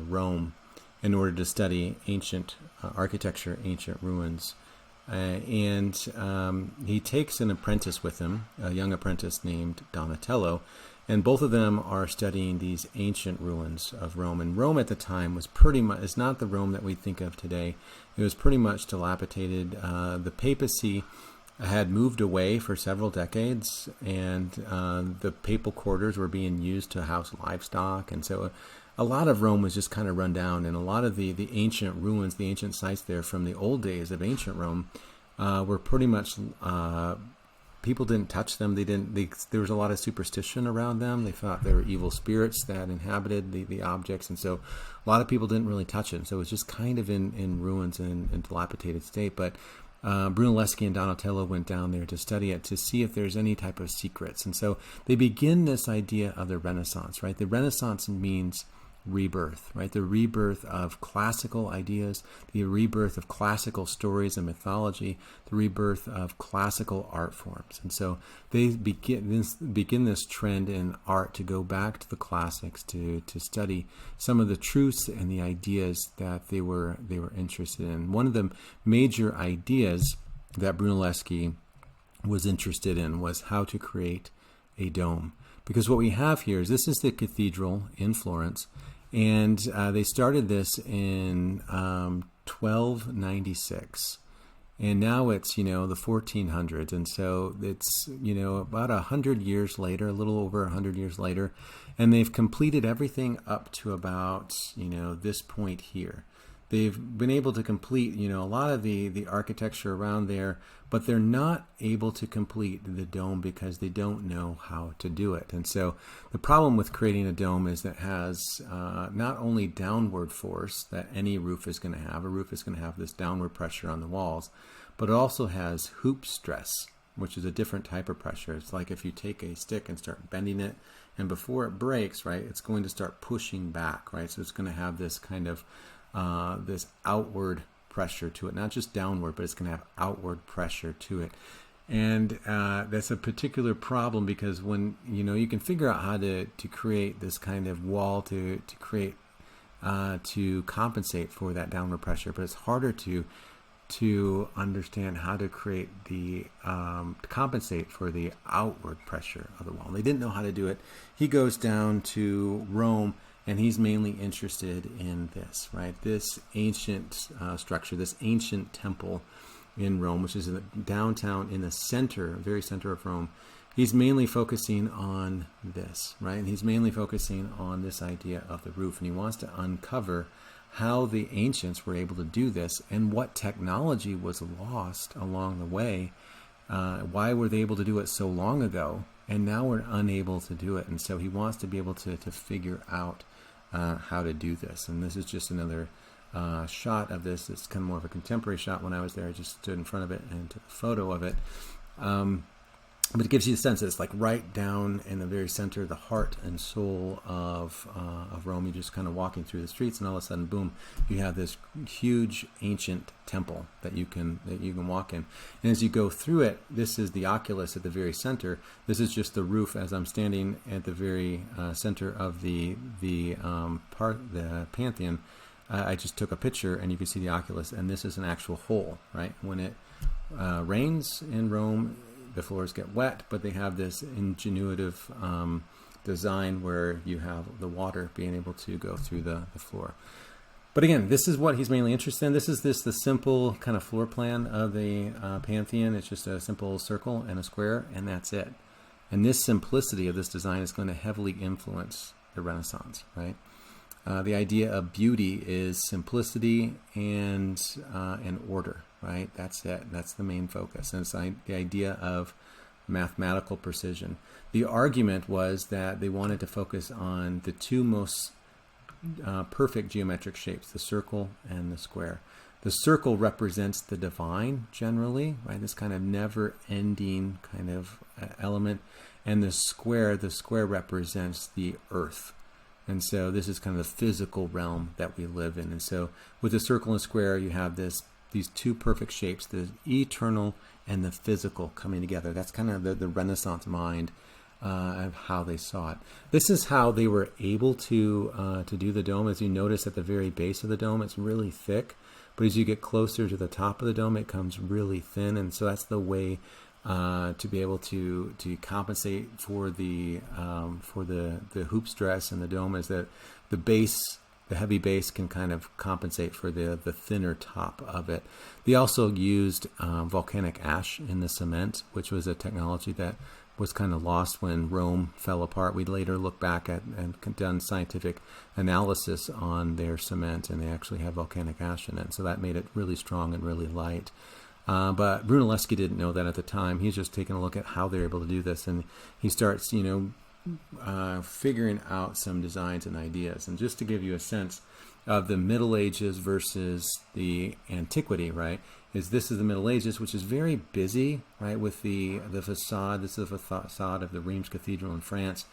Rome in order to study ancient architecture, ancient ruins. And he takes an apprentice with him, a young apprentice named Donatello, and both of them are studying these ancient ruins of Rome. And Rome at the time was pretty much, it's not the Rome that we think of today. It was pretty much dilapidated. The papacy had moved away for several decades, and the papal quarters were being used to house livestock. And so a lot of Rome was just kind of run down, and a lot of the ancient ruins, the ancient sites there from the old days of ancient Rome were pretty much, people didn't touch them. There was a lot of superstition around them. They thought there were evil spirits that inhabited the objects, and so a lot of people didn't really touch it. And so it was just kind of in ruins and in dilapidated state. But Brunelleschi and Donatello went down there to study it, to see if there's any type of secrets. And so they begin this idea of the Renaissance, right? The Renaissance means rebirth, right? The rebirth of classical ideas, the rebirth of classical stories and mythology, the rebirth of classical art forms. And so they begin this trend in art to go back to the classics, to study some of the truths and the ideas that they were interested in. One of the major ideas that Brunelleschi was interested in was how to create a dome. Because what we have here is, this is the cathedral in Florence, and they started this in 1296, and now it's, the 1400s, and so it's, about 100 years later, a little over 100 years later, and they've completed everything up to about, this point here. They've been able to complete, a lot of the architecture around there, but they're not able to complete the dome because they don't know how to do it. And so the problem with creating a dome is that it has not only downward force that any roof is going to have. A roof is going to have this downward pressure on the walls, but it also has hoop stress, which is a different type of pressure. It's like if you take a stick and start bending it, and before it breaks, right, it's going to start pushing back, right? So it's going to have this kind of this outward pressure to it, not just downward, but it's going to have outward pressure to it. And that's a particular problem, because when, you can figure out how to create this kind of wall to create, to compensate for that downward pressure, but it's harder to to understand how to create to compensate for the outward pressure of the wall. And they didn't know how to do it. He goes down to Rome, and he's mainly interested in this, right? This ancient structure, this ancient temple in Rome, which is downtown in the center, very center of Rome. He's mainly focusing on this, right? And he's mainly focusing on this idea of the roof. And he wants to uncover how the ancients were able to do this and what technology was lost along the way. Why were they able to do it so long ago, and now we're unable to do it? And so he wants to be able to figure out how to do this. And this is just another shot of this. It's kind of more of a contemporary shot. When I was there, I just stood in front of it and took a photo of it. But it gives you a sense that it's like right down in the very center, the heart and soul of Rome. You're just kind of walking through the streets, and all of a sudden, boom, you have this huge ancient temple that you can walk in. And as you go through it, this is the oculus at the very center. This is just the roof as I'm standing at the very center of the Pantheon. I just took a picture, and you can see the oculus, and this is an actual hole, right? When it rains in Rome, the floors get wet, but they have this ingenuitive design where you have the water being able to go through the floor. But again, this is what he's mainly interested in. This is the simple kind of floor plan of the Pantheon. It's just a simple circle and a square, and that's it. And this simplicity of this design is going to heavily influence the Renaissance, right? The idea of beauty is simplicity and order, right? That's it. That's the main focus. And it's the idea of mathematical precision. The argument was that they wanted to focus on the two most perfect geometric shapes, the circle and the square. The circle represents the divine generally, right? This kind of never-ending kind of element. And the square represents the earth. And so this is kind of the physical realm that we live in. And so with the circle and square, you have these two perfect shapes, the eternal and the physical coming together. That's kind of the Renaissance mind of how they saw it. This is how they were able to do the dome. As you notice at the very base of the dome, it's really thick. But as you get closer to the top of the dome, it comes really thin. And so that's the way to be able to compensate for the hoop stress in the dome, is that the heavy base can kind of compensate for the thinner top of it. They also used volcanic ash in the cement, which was a technology that was kind of lost when Rome fell apart. We later look back at and done scientific analysis on their cement, and they actually have volcanic ash in it. So that made it really strong and really light. But Brunelleschi didn't know that at the time. He's just taking a look at how they're able to do this, and he starts, figuring out some designs and ideas. And just to give you a sense of the Middle Ages versus the Antiquity, right, this is the Middle Ages, which is very busy, right, with the facade. This is the facade of the Reims Cathedral in France,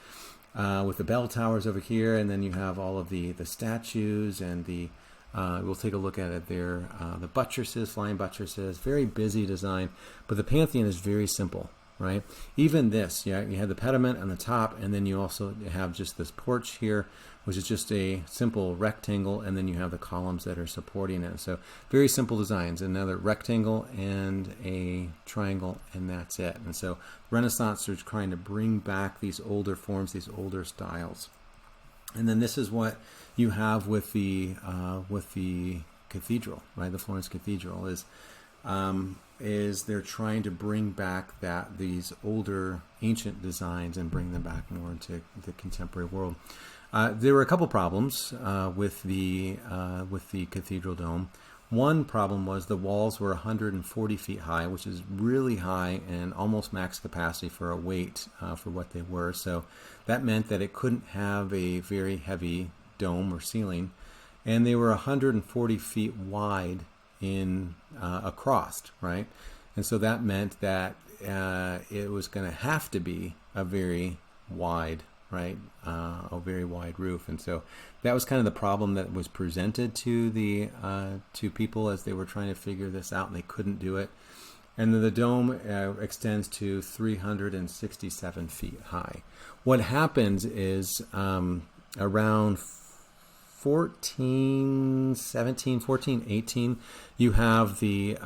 with the bell towers over here, and then you have all of the statues and the we'll take a look at it there. The buttresses, flying buttresses, very busy design. But the Pantheon is very simple, right? Even this, you have the pediment on the top, and then you also have just this porch here, which is just a simple rectangle, and then you have the columns that are supporting it. So very simple designs. Another rectangle and a triangle, and that's it. And so Renaissance is trying to bring back these older forms, these older styles. And then this is what you have with the cathedral, right? The Florence Cathedral is they're trying to bring back these older ancient designs and bring them back more into the contemporary world. There were a couple problems with the cathedral dome. One problem was the walls were 140 feet high, which is really high and almost max capacity for a weight for what they were. So that meant that it couldn't have a very heavy dome or ceiling. And they were 140 feet wide across, right? And so that meant that it was going to have to be a very wide, right? A very wide roof. And so that was kind of the problem that was presented to the to people as they were trying to figure this out, and they couldn't do it. And then the dome extends to 367 feet high. What happens is around 1418, you have the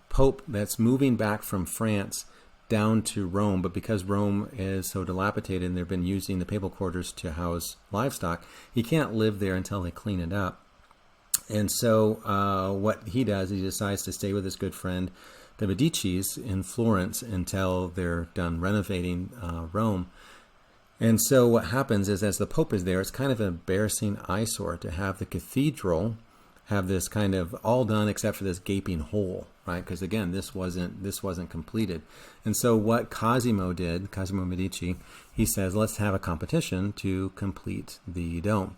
Pope that's moving back from France down to Rome, but because Rome is so dilapidated and they've been using the papal quarters to house livestock, he can't live there until they clean it up. And so what he does, he decides to stay with his good friend, the Medicis, in Florence until they're done renovating Rome. And so what happens is, as the Pope is there, it's kind of an embarrassing eyesore to have the cathedral have this kind of all done except for this gaping hole, right? Because again, this wasn't completed. And so what Cosimo did, Cosimo Medici, he says, let's have a competition to complete the dome.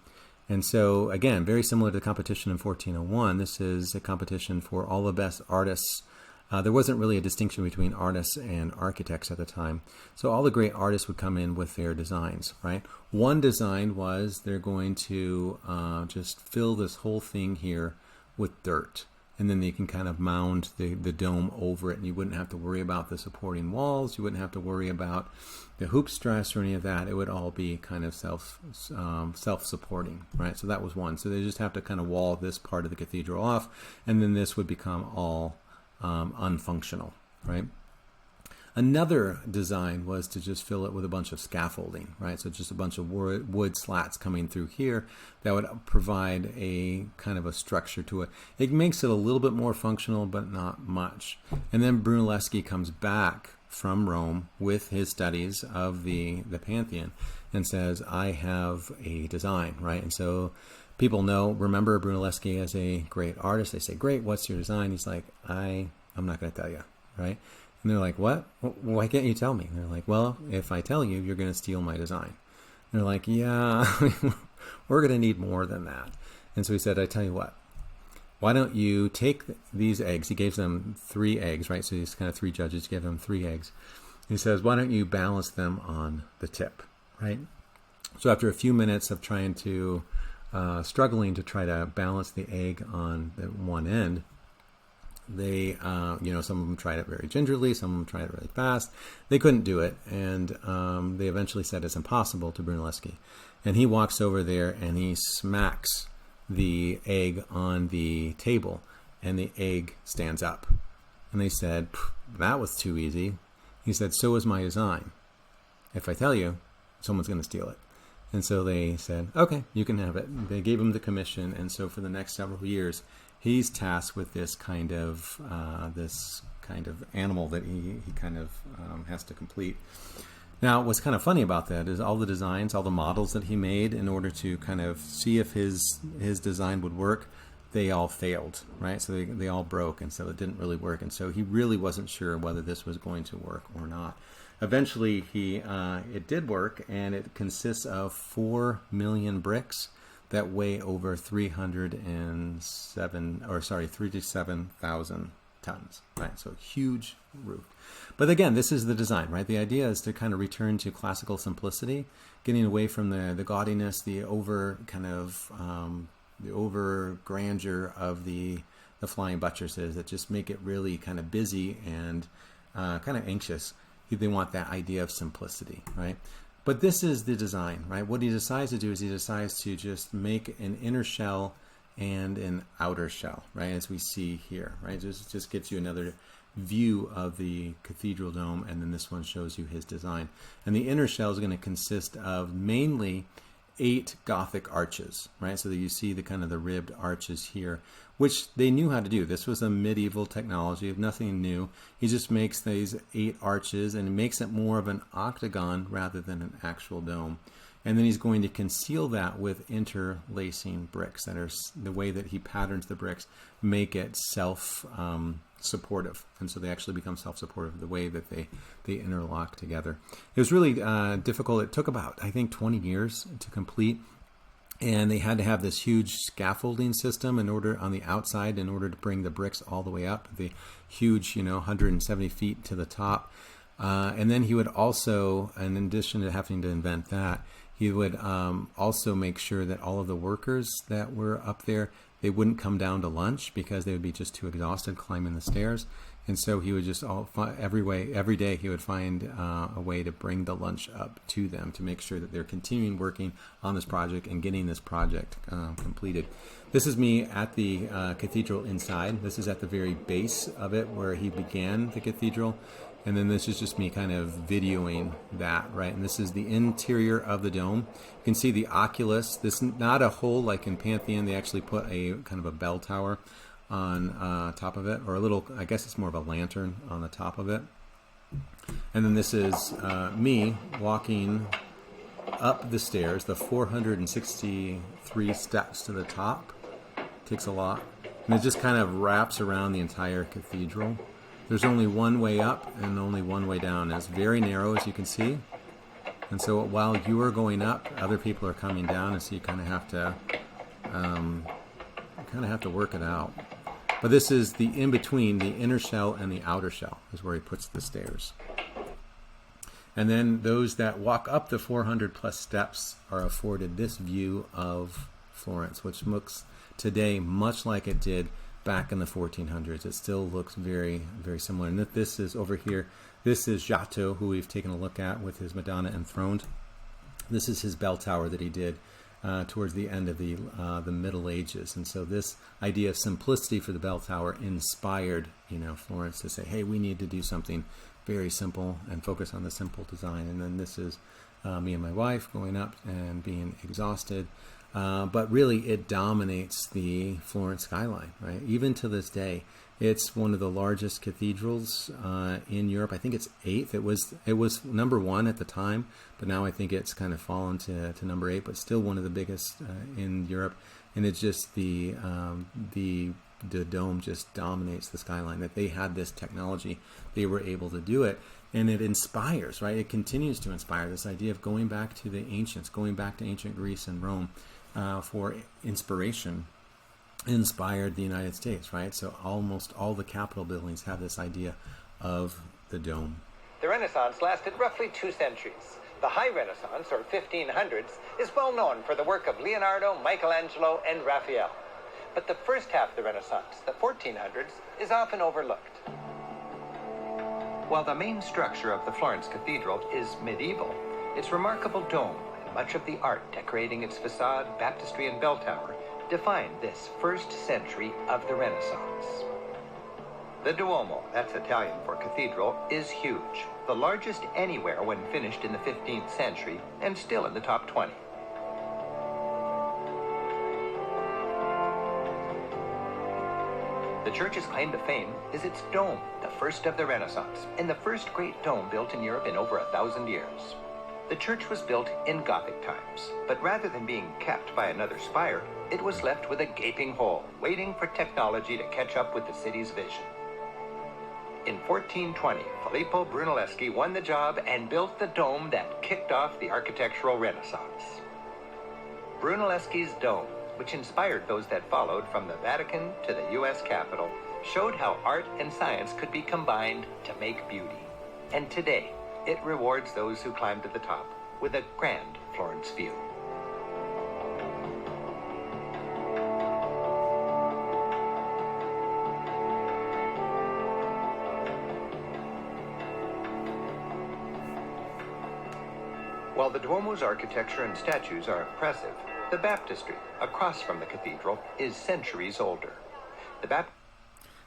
And so again, very similar to the competition in 1401, this is a competition for all the best artists. There wasn't really a distinction between artists and architects at the time. So all the great artists would come in with their designs, right? One design was they're going to just fill this whole thing here with dirt. And then they can kind of mound the dome over it. And you wouldn't have to worry about the supporting walls. You wouldn't have to worry about the hoop stress or any of that. It would all be kind of self-supporting, right? So that was one. So they just have to kind of wall this part of the cathedral off. And then this would become all unfunctional, right? Another design was to just fill it with a bunch of scaffolding, right? So just a bunch of wood slats coming through here that would provide a kind of a structure to it. It makes it a little bit more functional, but not much. And then Brunelleschi comes back from Rome with his studies of the Pantheon and says, I have a design, right? And so people remember Brunelleschi as a great artist. They say, great, what's your design? He's like, I'm not going to tell you, right? And they're like, what? Why can't you tell me? And they're like, well, if I tell you, you're going to steal my design. And they're like, yeah, we're going to need more than that. And so he said, I tell you what, why don't you take these eggs? He gave them 3 eggs, right? So these kind of 3 judges gave them 3 eggs. He says, why don't you balance them on the tip, right? So after a few minutes of struggling to try to balance the egg on the one end, they, some of them tried it very gingerly, some of them tried it really fast. They couldn't do it, and they eventually said it's impossible to Brunelleschi. And he walks over there and he smacks the egg on the table, and the egg stands up. And they said, that was too easy. He said, so is my design. If I tell you, someone's going to steal it. And so they said, okay, you can have it. They gave him the commission, and so for the next several years, he's tasked with this kind of animal that he kind of has to complete. Now, what's kind of funny about that is all the designs, all the models that he made in order to kind of see if his design would work, they all failed, right? So they all broke, and so it didn't really work. And so he really wasn't sure whether this was going to work or not. Eventually, it did work, and it consists of 4 million bricks that weigh over 37,000 tons, right? So huge roof. But again, this is the design, right? The idea is to kind of return to classical simplicity, getting away from the gaudiness, the over grandeur of the flying buttresses that just make it really kind of busy and kind of anxious. They want that idea of simplicity, right? But this is the design, right? What he decides to do is he decides to just make an inner shell and an outer shell, right? As we see here, right? Just gives you another view of the cathedral dome, and then this one shows you his design. And the inner shell is going to consist of mainly 8 Gothic arches, right? So that you see the kind of the ribbed arches here, which they knew how to do. This was a medieval technology of nothing new. He just makes these 8 arches and makes it more of an octagon rather than an actual dome. And then he's going to conceal that with interlacing bricks that are the way that he patterns the bricks, make it self-supportive. And so they actually become self-supportive the way that they interlock together. It was really difficult. It took about, I think, 20 years to complete. And they had to have this huge scaffolding system on the outside in order to bring the bricks all the way up, the huge, 170 feet to the top. And then he would also, in addition to having to invent that, he would also make sure that all of the workers that were up there, they wouldn't come down to lunch because they would be just too exhausted climbing the stairs. And so he would just every day he would find a way to bring the lunch up to them to make sure that they're continuing working on this project and getting this project completed. This is me at the cathedral inside. This is at the very base of it where he began the cathedral. And then this is just me kind of videoing that, right? And this is the interior of the dome. You can see the oculus. This is not a hole like in Pantheon. They actually put a kind of a bell tower on top of it, or a little, I guess it's more of a lantern on the top of it. And then this is me walking up the stairs, the 463 steps to the top. Takes a lot. And it just kind of wraps around the entire cathedral. There's only one way up and only one way down. It's very narrow, as you can see. And so while you are going up, other people are coming down, and so you kind of have to work it out. But this is the in-between, the inner shell and the outer shell is where he puts the stairs. And then those that walk up the 400 plus steps are afforded this view of Florence, which looks today much like it did back in the 1400s. It still looks very, very similar. And this is over here. This is Giotto, who we've taken a look at with his Madonna enthroned. This is his bell tower that he did towards the end of the Middle Ages. And so this idea of simplicity for the bell tower inspired, Florence to say, hey, we need to do something very simple and focus on the simple design. And then this is me and my wife going up and being exhausted. But really, it dominates the Florence skyline, right? Even to this day, it's one of the largest cathedrals in Europe. I think it's 8th. It was number 1 at the time, but now I think it's kind of fallen to number 8. But still one of the biggest in Europe. And it's just the dome just dominates the skyline. That they had this technology, they were able to do it. And it inspires, right? It continues to inspire this idea of going back to the ancients, going back to ancient Greece and Rome for inspiration. Inspired the United States, right? So almost all the Capitol buildings have this idea of the dome. The Renaissance lasted roughly 2 centuries. The High Renaissance, or 1500s, is well known for the work of Leonardo, Michelangelo, and Raphael. But the first half of the Renaissance, the 1400s, is often overlooked. While the main structure of the Florence Cathedral is medieval, its remarkable dome and much of the art decorating its facade, baptistry, and bell tower define this first century of the Renaissance. The Duomo, that's Italian for cathedral, is huge, the largest anywhere when finished in the 15th century, and still in the top 20. The church's claim to fame is its dome, the first of the Renaissance, and the first great dome built in Europe in over 1,000 years. The church was built in Gothic times, but rather than being capped by another spire, it was left with a gaping hole, waiting for technology to catch up with the city's vision. In 1420, Filippo Brunelleschi won the job and built the dome that kicked off the architectural Renaissance. Brunelleschi's dome, which inspired those that followed from the Vatican to the U.S. Capitol, showed how art and science could be combined to make beauty. And today, it rewards those who climb to the top with a grand Florence view. While the Duomo's architecture and statues are impressive, the baptistry, across from the cathedral, is centuries older. I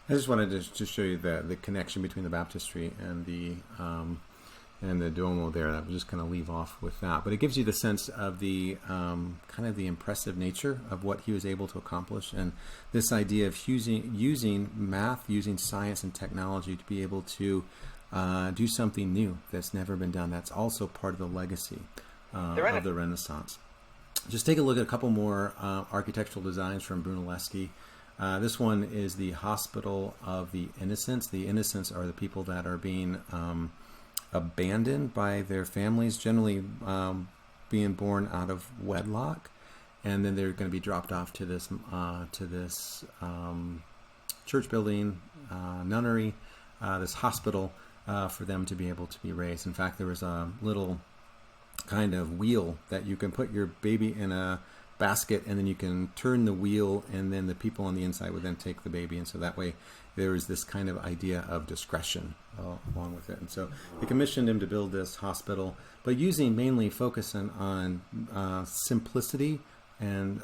just wanted to show you the connection between the baptistry and the Duomo there. I would just kind of leave off with that. But it gives you the sense of the kind of the impressive nature of what he was able to accomplish, and this idea of using math, using science and technology to be able to do something new that's never been done. That's also part of the legacy of the Renaissance. Just take a look at a couple more architectural designs from Brunelleschi. This one is the Hospital of the Innocents. The innocents are the people that are being abandoned by their families, generally being born out of wedlock, and then they're going to be dropped off to this church building, nunnery, this hospital, for them to be able to be raised. In fact, there was a little kind of wheel that you can put your baby in a basket, and then you can turn the wheel, and then the people on the inside would then take the baby. And so that way there is this kind of idea of discretion along with it. And so they commissioned him to build this hospital, but focusing on simplicity and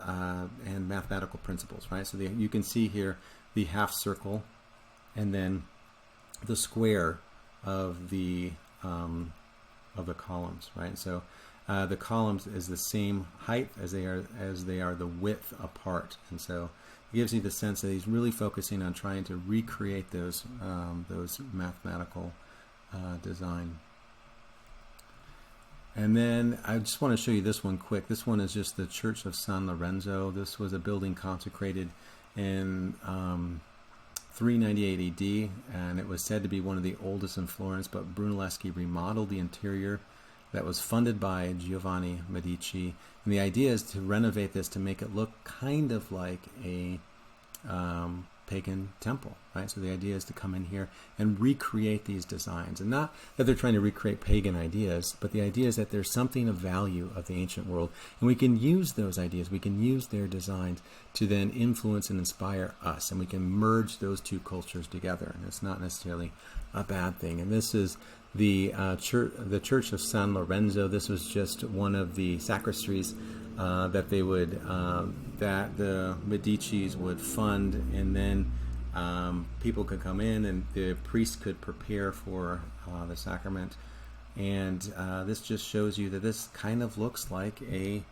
mathematical principles, right? So you can see here the half circle, and then the square of the columns, right? So the columns is the same height as they are the width apart, and so it gives you the sense that he's really focusing on trying to recreate those mathematical design. And then I just want to show you this one quick. This one is just the Church of San Lorenzo. This was a building consecrated in 398 AD, and it was said to be one of the oldest in Florence, but Brunelleschi remodeled the interior. That was funded by Giovanni Medici, and the idea is to renovate this to make it look kind of like a pagan temple, right? So the idea is to come in here and recreate these designs, and not that they're trying to recreate pagan ideas, but the idea is that there's something of value of the ancient world, and we can use those ideas, we can use their designs to then influence and inspire us, and we can merge those two cultures together, and it's not necessarily a bad thing. And this is the Church of San Lorenzo. This was just one of the sacristies that they would that the Medicis would fund, and then people could come in and the priest could prepare for the sacrament. And this just shows you that this kind of looks like a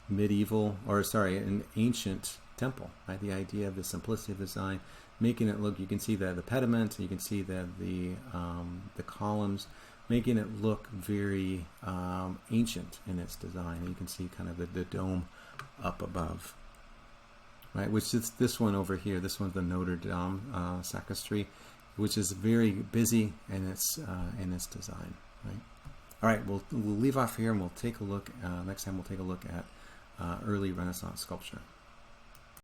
an ancient temple, right? The idea of the simplicity of the design, making it look, you can see the pediment, you can see the columns, making it look very ancient in its design. And you can see kind of the dome up above, right? Which is this one over here. This one's the Notre Dame sacristy, which is very busy in its design, right? All right, we'll leave off here, and we'll take a look next time. We'll take a look at early Renaissance sculpture.